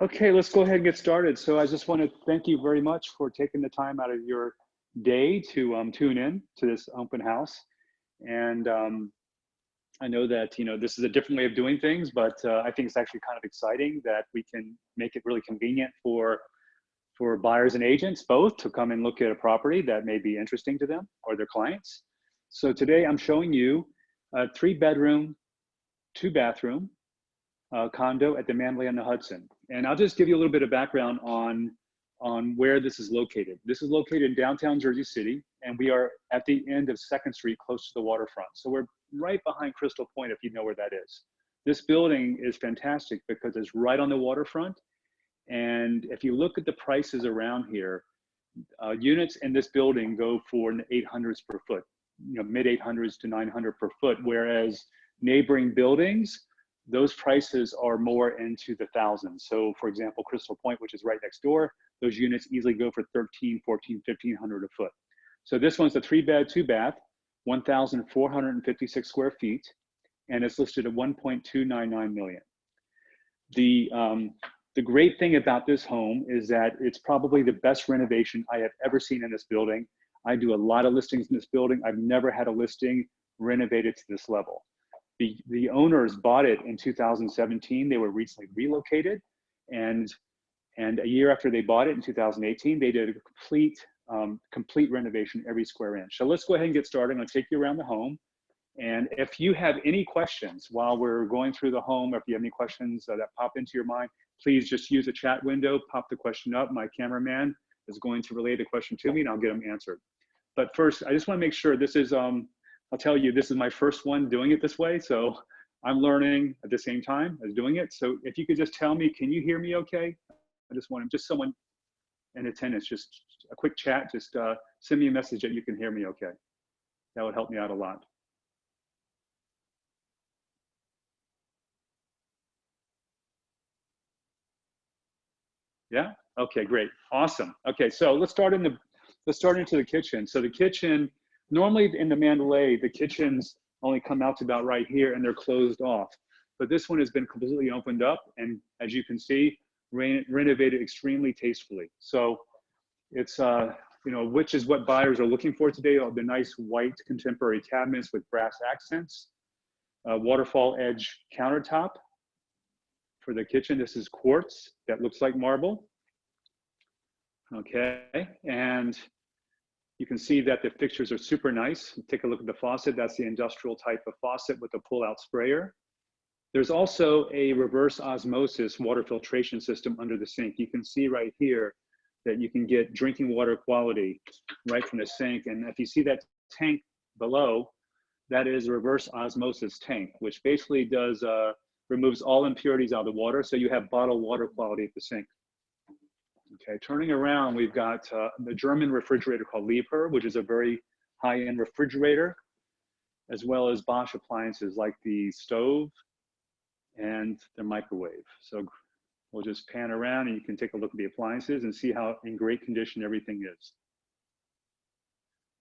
Okay, let's go ahead and get started. So I just want to thank you very much for taking the time out of your day to tune in to this open house. And I know that this is a different way of doing things, but I think it's actually kind of exciting that we can make it really convenient for buyers and agents both to come and look at a property that may be interesting to them or their clients. So today I'm showing you a 3-bedroom, 2-bathroom condo at the Mandalay on the Hudson. And I'll just give you a little bit of background on where this is located. This is located in downtown Jersey City, and we are at the end of 2nd Street, close to the waterfront. So we're right behind Crystal Point, if you know where that is. This building is fantastic because it's right on the waterfront. And if you look at the prices around here, units in this building go for in the 800s per foot, mid 800s to 900 per foot, whereas neighboring buildings, those prices are more into the thousands. So for example, Crystal Point, which is right next door, those units easily go for 13, 14, 1500 a foot. So this one's a 3-bed, 2-bath, 1,456 square feet, and it's listed at 1.299 million. The great thing about this home is that it's probably the best renovation I have ever seen in this building. I do a lot of listings in this building. I've never had a listing renovated to this level. The owners bought it in 2017. They were recently relocated, and a year after they bought it in 2018, they did a complete renovation every square inch. So let's go ahead and get started. I'm going to take you around the home. And if you have any questions while we're going through the home, or if you have any questions that pop into your mind, please just use the chat window, pop the question up. My cameraman is going to relay the question to me and I'll get them answered. But first, I just want to make sure this is, I'll tell you, this is my first one doing it this way. So I'm learning at the same time as doing it. So if you could just tell me, can you hear me okay? I just want just someone in attendance, just a quick chat, just send me a message that you can hear me okay. That would help me out a lot. Yeah, okay, great, awesome. Okay, so let's start into the kitchen. So the kitchen, normally in the Mandalay, the kitchens only come out to about right here and they're closed off. But this one has been completely opened up, and as you can see, renovated extremely tastefully. So it's, which is what buyers are looking for today, the nice white contemporary cabinets with brass accents, waterfall-edge countertop. For the kitchen, this is quartz that looks like marble. Okay, and you can see that the fixtures are super nice. Take a look at the faucet. That's the industrial type of faucet with a pull-out sprayer. There's also a reverse osmosis water filtration system under the sink. You can see right here that you can get drinking water quality right from the sink. And if you see that tank below, that is a reverse osmosis tank, which basically does removes all impurities out of the water, so you have bottled water quality at the sink. Okay, turning around, we've got the German refrigerator called Liebherr, which is a very high-end refrigerator, as well as Bosch appliances like the stove and the microwave. So we'll just pan around and you can take a look at the appliances and see how in great condition everything is.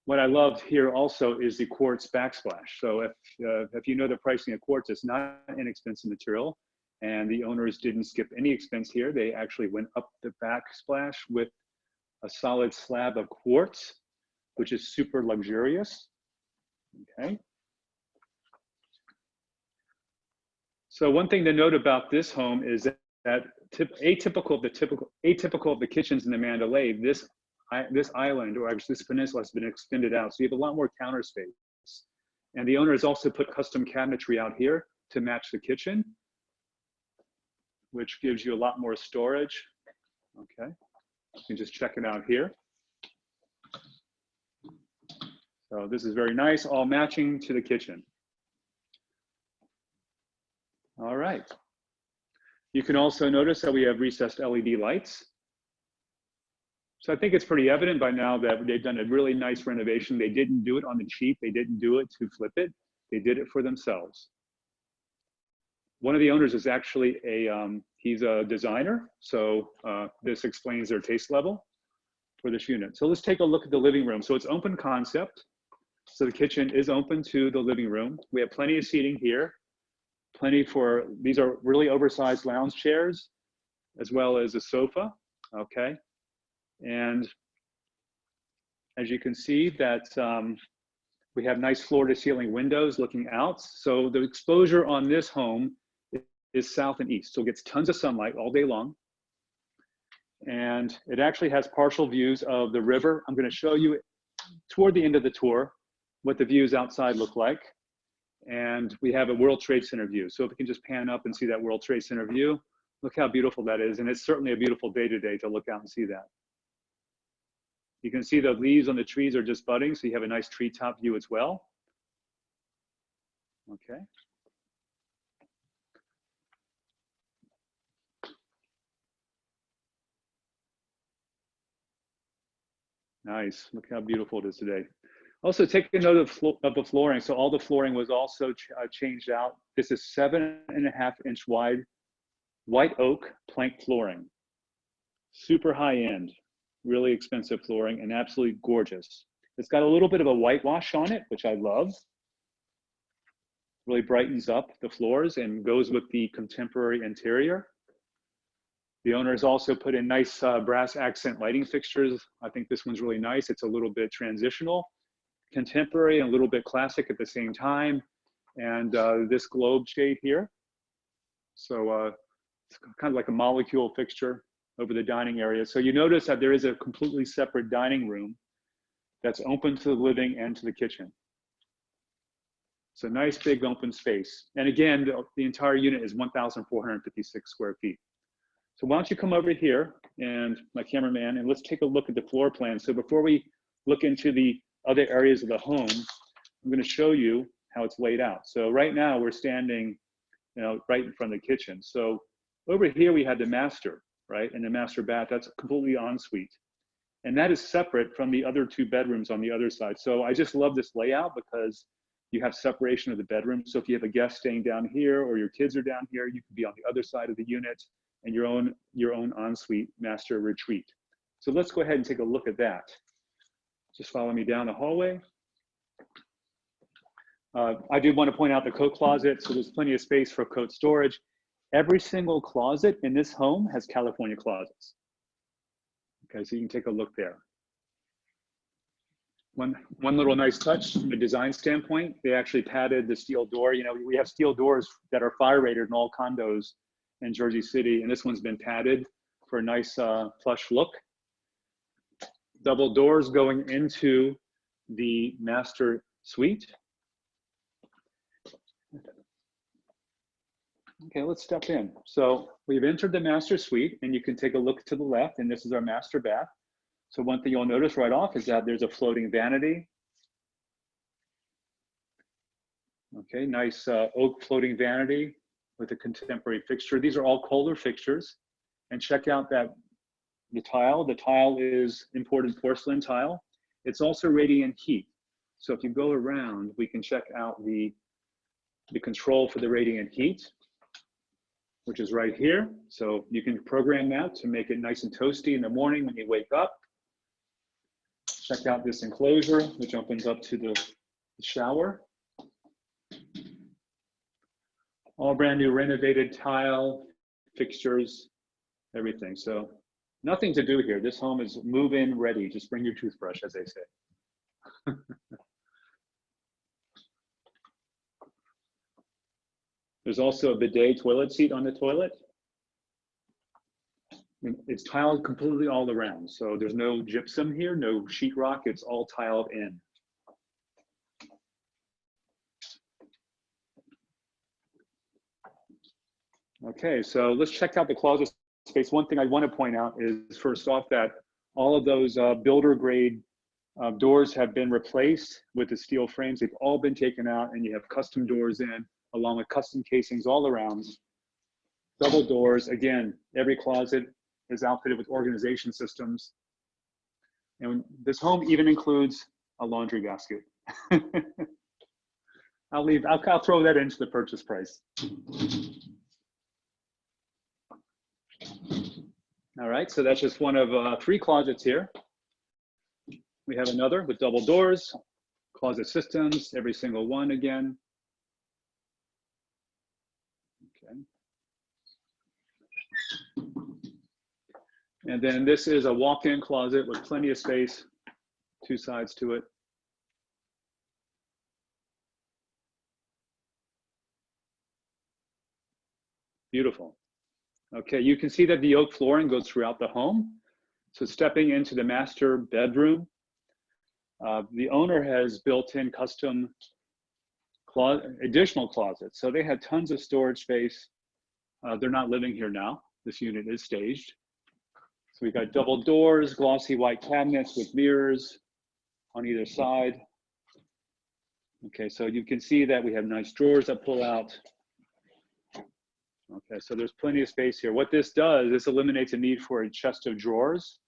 What I loved here also is the quartz backsplash. So if you know the pricing of quartz, it's not an inexpensive material, and the owners didn't skip any expense here. They actually went up the backsplash with a solid slab of quartz, which is super luxurious. Okay. So one thing to note about this home is that atypical of the kitchens in the Mandalay, this island, or actually this peninsula, has been extended out. So you have a lot more counter space. And the owner has also put custom cabinetry out here to match the kitchen, which gives you a lot more storage. Okay, you can just check it out here. So this is very nice, all matching to the kitchen. All right. You can also notice that we have recessed LED lights. So I think it's pretty evident by now that they've done a really nice renovation. They didn't do it on the cheap. They didn't do it to flip it. They did it for themselves. One of the owners is actually he's a designer. So this explains their taste level for this unit. So let's take a look at the living room. So it's open concept. So the kitchen is open to the living room. We have plenty of seating here. These are really oversized lounge chairs. as well as a sofa, okay? And as you can see that we have nice floor to ceiling windows looking out. So the exposure on this home is south and east. So it gets tons of sunlight all day long. And it actually has partial views of the river. I'm gonna show you toward the end of the tour what the views outside look like. And we have a World Trade Center view. So if we can just pan up and see that World Trade Center view, look how beautiful that is. And it's certainly a beautiful day today to look out and see that. You can see the leaves on the trees are just budding, so you have a nice treetop view as well. Okay. Nice, look how beautiful it is today. Also take a note of the flooring. So all the flooring was also changed out. This is 7.5-inch wide white oak plank flooring. Super high end, really expensive flooring and absolutely gorgeous. It's got a little bit of a whitewash on it, which I love. Really brightens up the floors and goes with the contemporary interior. The owner has also put in nice brass accent lighting fixtures. I think this one's really nice. It's a little bit transitional, contemporary, and a little bit classic at the same time. And this globe shade here. So it's kind of like a molecule fixture over the dining area. So you notice that there is a completely separate dining room that's open to the living and to the kitchen. It's a nice big open space. And again, the entire unit is 1,456 square feet. So why don't you come over here, and my cameraman, and let's take a look at the floor plan. So before we look into the other areas of the home, I'm going to show you how it's laid out. So right now we're standing, right in front of the kitchen. So over here we had the master, right? And the master bath, that's completely ensuite. And that is separate from the other two bedrooms on the other side. So I just love this layout because you have separation of the bedroom. So if you have a guest staying down here or your kids are down here, you can be on the other side of the unit and your own ensuite master retreat. So let's go ahead and take a look at that. Just follow me down the hallway. I did want to point out the coat closet. So there's plenty of space for coat storage. Every single closet in this home has California closets. Okay, so you can take a look there. One little nice touch from a design standpoint, they actually padded the steel door. We have steel doors that are fire rated in all condos in Jersey City, and this one's been padded for a nice plush look. Double doors going into the master suite. Okay, let's step in. So we've entered the master suite, and you can take a look to the left, and this is our master bath. So one thing you'll notice right off is that there's a floating vanity. Okay, nice oak floating vanity with a contemporary fixture. These are all Kohler fixtures. And check out that the tile. The tile is imported porcelain tile. It's also radiant heat. So if you go around, we can check out the control for the radiant heat, which is right here. So you can program that to make it nice and toasty in the morning when you wake up. Check out this enclosure, which opens up to the shower. All brand new renovated tile, fixtures, everything. So nothing to do here. This home is move-in ready. Just bring your toothbrush, as they say. There's also a bidet toilet seat on the toilet. It's tiled completely all around. So there's no gypsum here, no sheetrock. It's all tiled in. Okay, so let's check out the closet space. One thing I want to point out is, first off, that all of those builder grade doors have been replaced with the steel frames. They've all been taken out, and you have custom doors in, along with custom casings all around. Double doors. Again, every closet is outfitted with organization systems. And this home even includes a laundry basket. I'll throw that into the purchase price. All right, so that's just one of 3 closets here. We have another with double doors, closet systems, every single one again. Okay. And then this is a walk-in closet with plenty of space, 2 sides to it. Beautiful. Okay, you can see that the oak flooring goes throughout the home. So stepping into the master bedroom, the owner has built in custom additional closets. So they had tons of storage space. They're not living here now. This unit is staged. So we've got double doors, glossy white cabinets with mirrors on either side. Okay, so you can see that we have nice drawers that pull out. Okay, so there's plenty of space here. What this does, this eliminates a need for a chest of drawers.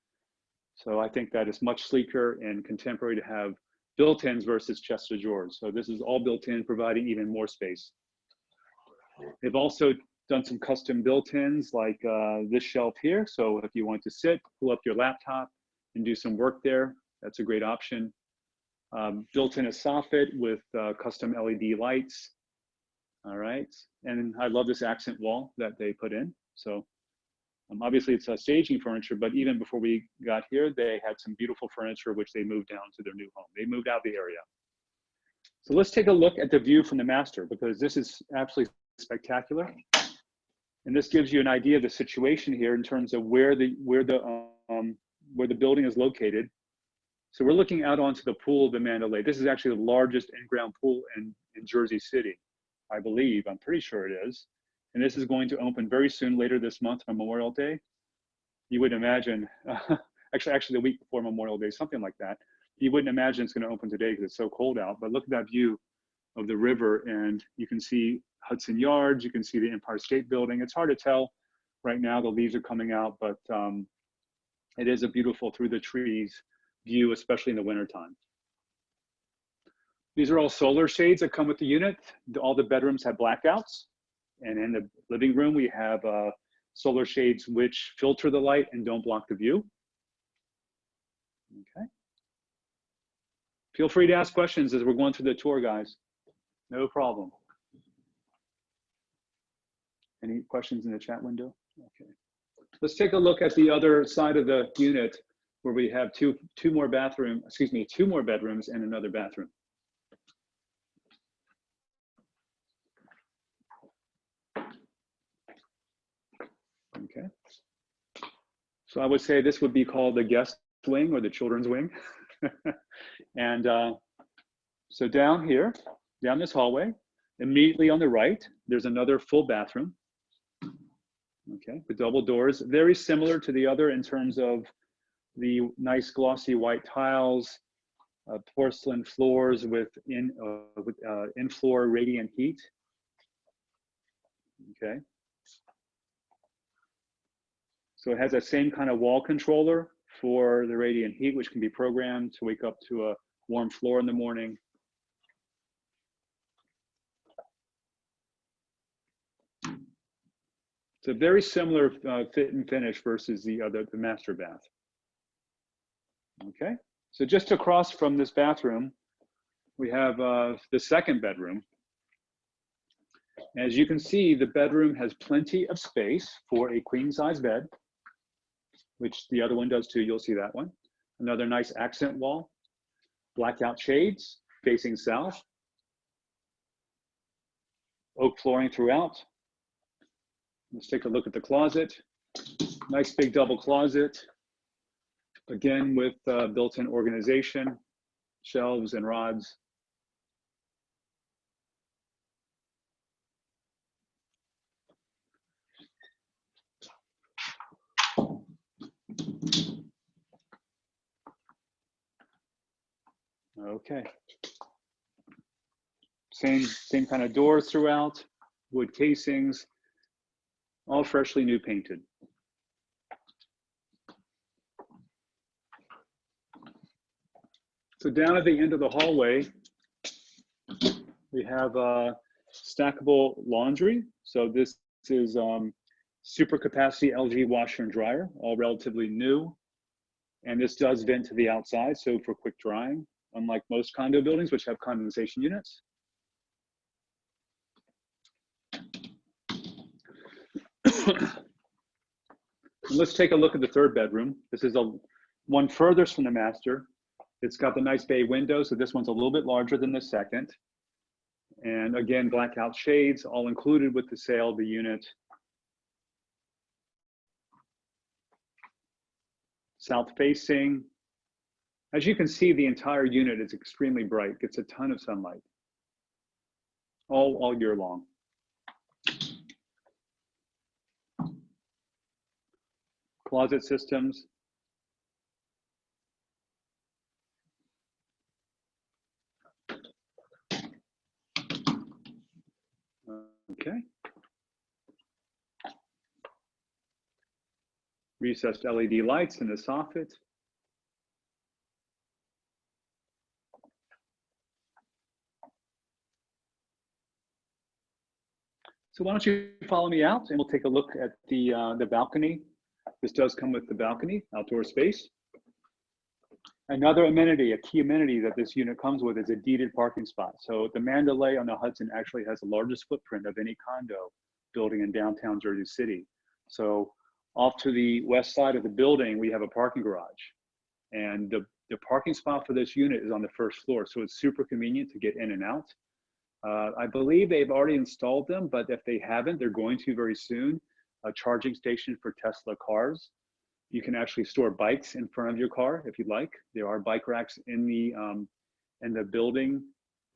So I think that it's much sleeker and contemporary to have built-ins versus chest of drawers. So this is all built in, providing even more space. They've also done some custom built-ins like this shelf here. So if you want to sit, pull up your laptop and do some work there, that's a great option. Built in a soffit with custom LED lights. All right, and I love this accent wall that they put in. So obviously it's staging furniture, but even before we got here, they had some beautiful furniture which they moved down to their new home. They moved out of the area. So let's take a look at the view from the master, because this is absolutely spectacular. And this gives you an idea of the situation here in terms of where the building is located. So we're looking out onto the pool of the Mandalay. This is actually the largest in-ground pool in Jersey City, I believe. I'm pretty sure it is. And this is going to open very soon, later this month on Memorial Day. You wouldn't imagine, actually the week before Memorial Day, something like that. You wouldn't imagine it's going to open today because it's so cold out. But look at that view of the river, and you can see Hudson Yards. You can see the Empire State Building. It's hard to tell right now. The leaves are coming out, but it is a beautiful through the trees view, especially in the wintertime. These are all solar shades that come with the unit. All the bedrooms have blackouts. And in the living room, we have solar shades which filter the light and don't block the view. Okay. Feel free to ask questions as we're going through the tour, guys. No problem. Any questions in the chat window? Okay. Let's take a look at the other side of the unit where we have two more bedrooms and another bathroom. Okay. So I would say this would be called the guest wing or the children's wing. And so down here, down this hallway, immediately on the right, there's another full bathroom. Okay, with double doors, very similar to the other in terms of the nice glossy white tiles, porcelain floors with in-floor radiant heat. Okay. So it has that same kind of wall controller for the radiant heat, which can be programmed to wake up to a warm floor in the morning. It's a very similar fit and finish versus the master bath. Okay, so just across from this bathroom, we have the second bedroom. As you can see, the bedroom has plenty of space for a queen size bed, which the other one does too. You'll see that one. Another nice accent wall, blackout shades facing south, oak flooring throughout. Let's take a look at the closet. Nice big double closet, again with built-in organization, shelves and rods. Okay. Same kind of doors throughout, wood casings, all freshly new painted. So down at the end of the hallway, we have stackable laundry. So this is super capacity LG washer and dryer, all relatively new. And this does vent to the outside, so for quick drying, unlike most condo buildings, which have condensation units. And let's take a look at the third bedroom. This is one furthest from the master. It's got the nice bay window, so this one's a little bit larger than the second. And again, blackout shades, all included with the sale of the unit. South facing. As you can see, the entire unit is extremely bright, gets a ton of sunlight all year long. Closet systems. Okay. Recessed LED lights in the soffit. So why don't you follow me out and we'll take a look at the balcony. This does come with the balcony, outdoor space. Another amenity, a key amenity that this unit comes with is a deeded parking spot. So the Mandalay on the Hudson actually has the largest footprint of any condo building in downtown Jersey City. So off to the west side of the building, we have a parking garage. And the parking spot for this unit is on the first floor. So it's super convenient to get in and out. I believe they've already installed them, but if they haven't, they're going to very soon. A charging station for Tesla cars. You can actually store bikes in front of your car if you'd like. There are bike racks in the building,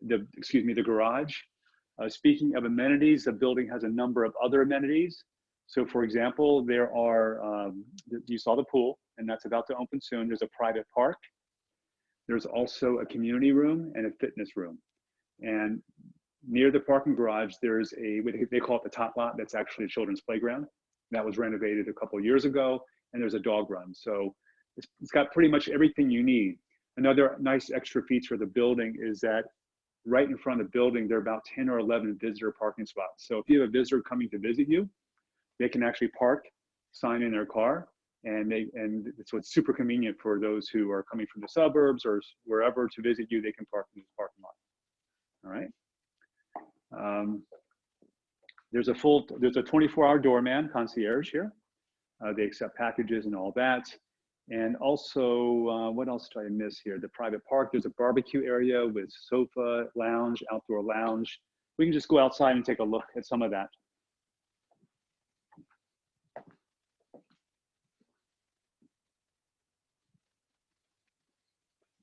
the garage. Speaking of amenities, the building has a number of other amenities. So for example, there are, you saw the pool, and that's about to open soon. There's a private park. There's also a community room and a fitness room. And near the parking garage, there's they call it the top lot, that's actually a children's playground. That was renovated a couple of years ago, and there's a dog run. So it's got pretty much everything you need. Another nice extra feature of the building is that right in front of the building, there are about 10 or 11 visitor parking spots. So if you have a visitor coming to visit you, they can actually park, sign in their car, and so it's super convenient for those who are coming from the suburbs or wherever to visit you. They can park in this parking lot. All right. There's a 24-hour doorman concierge here. They accept packages and all that. And also, what else did I miss here? The private park, there's a barbecue area with sofa, lounge, outdoor lounge. We can just go outside and take a look at some of that.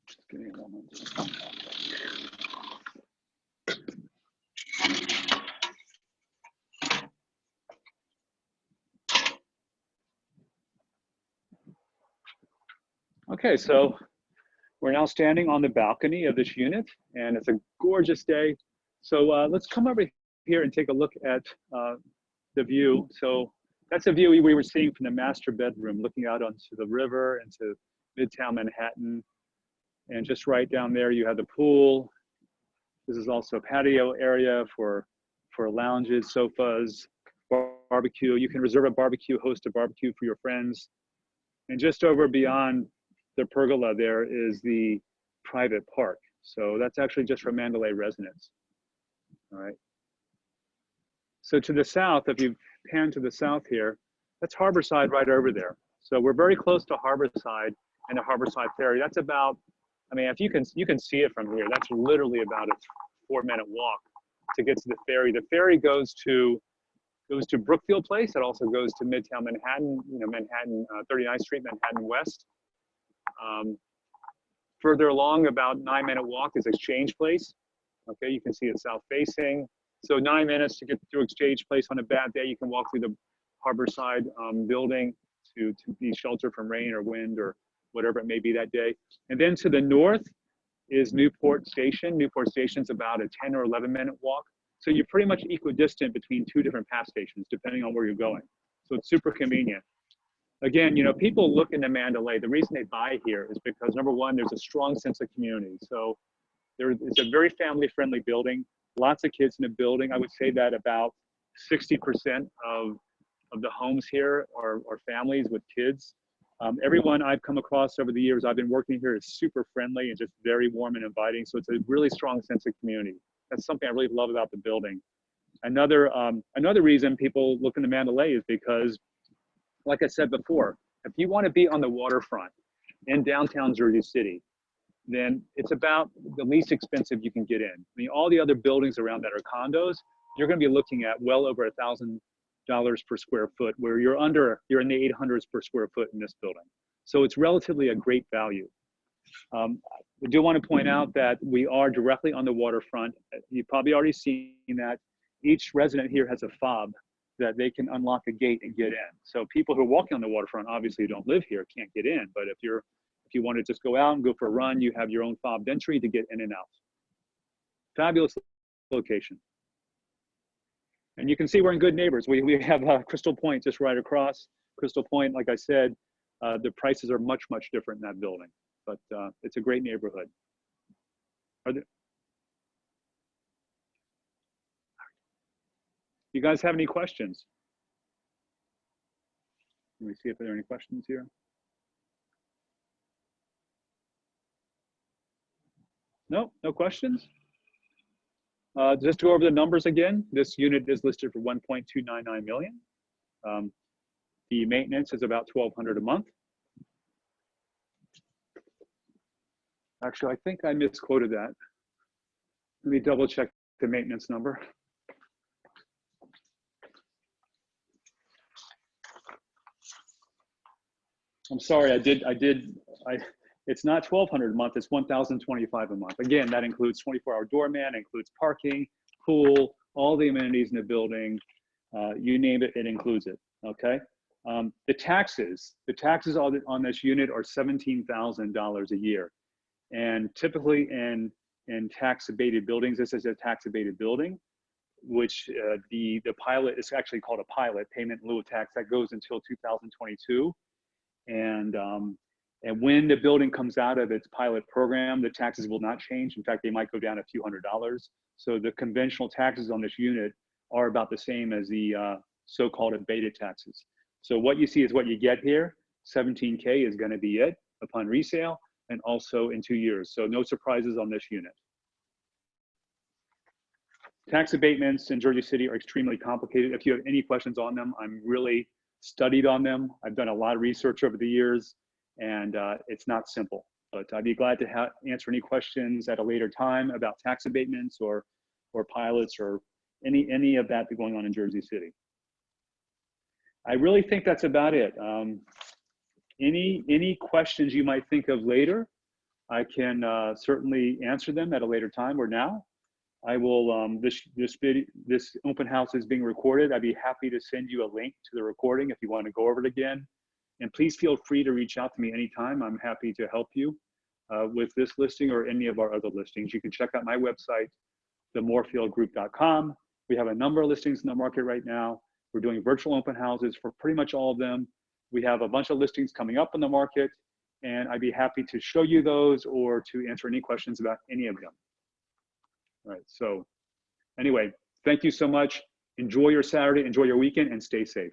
Just give me a moment. Okay, so we're now standing on the balcony of this unit, and it's a gorgeous day. So let's come over here and take a look at the view. So that's a view we were seeing from the master bedroom, looking out onto the river into Midtown Manhattan. And just right down there, you have the pool. This is also a patio area for lounges, sofas, barbecue. You can reserve a barbecue, host a barbecue for your friends. And just over beyond the pergola there is the private park. So that's actually just for Mandalay residents. All right. So to the south, if you pan to the south here, that's Harborside right over there. So we're very close to Harborside and the Harborside Ferry. That's about, I mean, if you can see it from here, that's literally about a 4-minute walk to get to the ferry. The ferry goes to Brookfield Place. It also goes to Midtown Manhattan, Manhattan, 39th Street, Manhattan West. Further along, about 9-minute walk is Exchange Place. Okay, you can see it south facing. So 9 minutes to get through Exchange Place. On a bad day, you can walk through the Harborside building to be sheltered from rain or wind or whatever it may be that day. And then to the north is Newport Station. Newport Station's about a 10 or 11-minute walk. So you're pretty much equidistant between two different pass stations, depending on where you're going. So it's super convenient. Again, people look into Mandalay. The reason they buy here is because, number one, there's a strong sense of community. So it's a very family-friendly building. Lots of kids in the building. I would say that about 60% of the homes here are families with kids. Everyone I've come across over the years I've been working here is super friendly and just very warm and inviting. So it's a really strong sense of community. That's something I really love about the building. Another reason people look into Mandalay is because like I said before, if you want to be on the waterfront in downtown Jersey City, then it's about the least expensive you can get in. I mean, all the other buildings around that are condos, you're going to be looking at well over $1,000 per square foot, where you're in the 800s per square foot in this building. So it's relatively a great value. I do want to point out that we are directly on the waterfront. You've probably already seen that each resident here has a fob that they can unlock a gate and get in. So people who are walking on the waterfront obviously don't live here, can't get in. But if you want to just go out and go for a run, you have your own fobbed entry to get in and out. Fabulous location. And you can see we're in good neighbors. We have Crystal Point just right across. Crystal Point, like I said, the prices are much, much different in that building. But it's a great neighborhood. You guys have any questions? Let me see if there are any questions here. No, no questions? Just to go over the numbers again, this unit is listed for 1.299 million. The maintenance is about $1,200 a month. Actually, I think I misquoted that. Let me double check the maintenance number. I'm sorry, it's not $1,200 a month, it's $1,025 a month. Again, that includes 24-hour doorman, includes parking, pool, all the amenities in the building, you name it, it includes it, okay? The taxes on this unit are $17,000 a year. And typically in tax abated buildings, this is a tax abated building, which the pilot is actually called a pilot, payment in lieu of tax, that goes until 2022. And when the building comes out of its pilot program, the taxes will not change. In fact, they might go down a few $100s. So the conventional taxes on this unit are about the same as the so-called abated taxes. So what you see is what you get here. 17K is going to be it upon resale, and also in 2 years. So no surprises on this unit. Tax abatements in Jersey City are extremely complicated. If you have any questions on them, I'm really studied on them. I've done a lot of research over the years, and it's not simple. But I'd be glad to answer any questions at a later time about tax abatements or pilots or any of that going on in Jersey City. I really think that's about it. Any questions you might think of later, I can certainly answer them at a later time or now. I will, this open house is being recorded. I'd be happy to send you a link to the recording if you want to go over it again. And please feel free to reach out to me anytime. I'm happy to help you with this listing or any of our other listings. You can check out my website, themorefieldgroup.com. We have a number of listings in the market right now. We're doing virtual open houses for pretty much all of them. We have a bunch of listings coming up in the market, and I'd be happy to show you those or to answer any questions about any of them. All right, so anyway, thank you so much. Enjoy your Saturday, enjoy your weekend, and stay safe.